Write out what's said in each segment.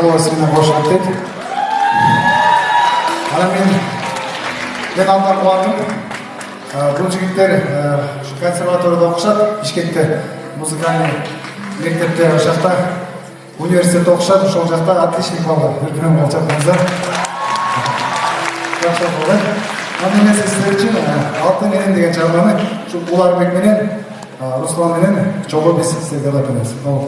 golosini boshlatdik. Ana men aldan quvondim. Bu yigitlar shu konservatoriyada o'qishadi, Bishkekda musiqani maktabda o'sha yerda universitetda o'qishadi, o'sha yerda отличник bo'ldi. Bir kun o'qiyapmiz. Yaxshi bo'ldi. Mana men sizlar uchun oltin menen degan chorvani shu Ularbek menen Ruslan menen cho'g'ib biz sizlarga beramiz. Sog'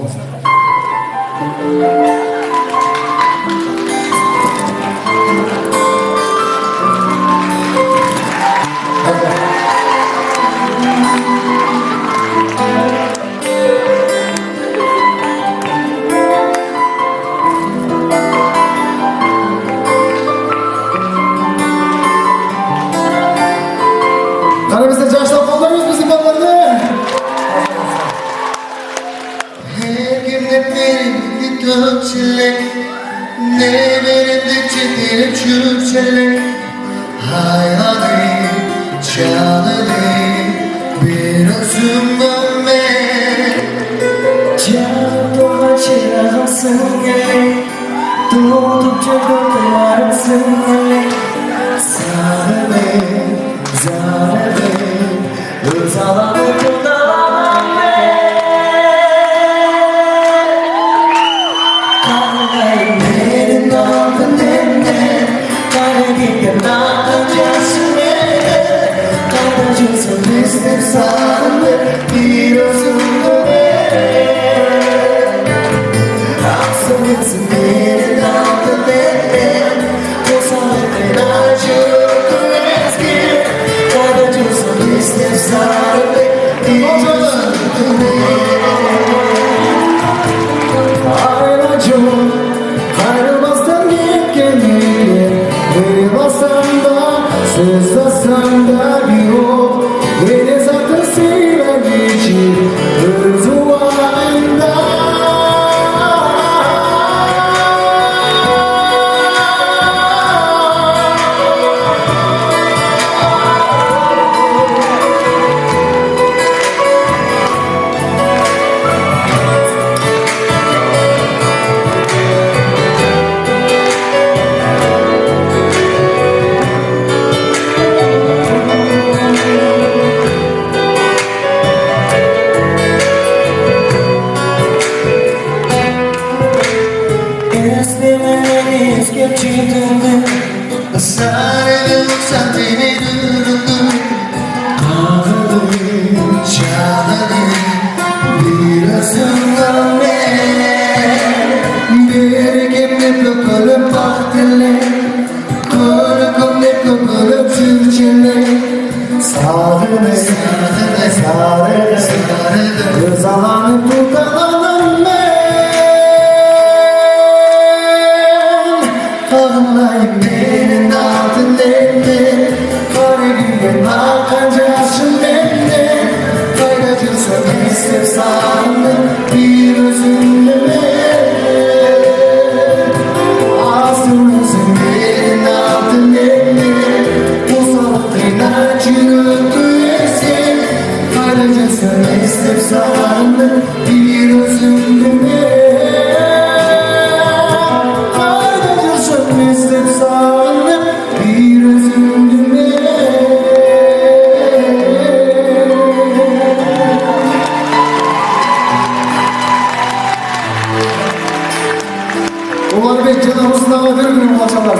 Ularbek canımızdan bir gün maçalar.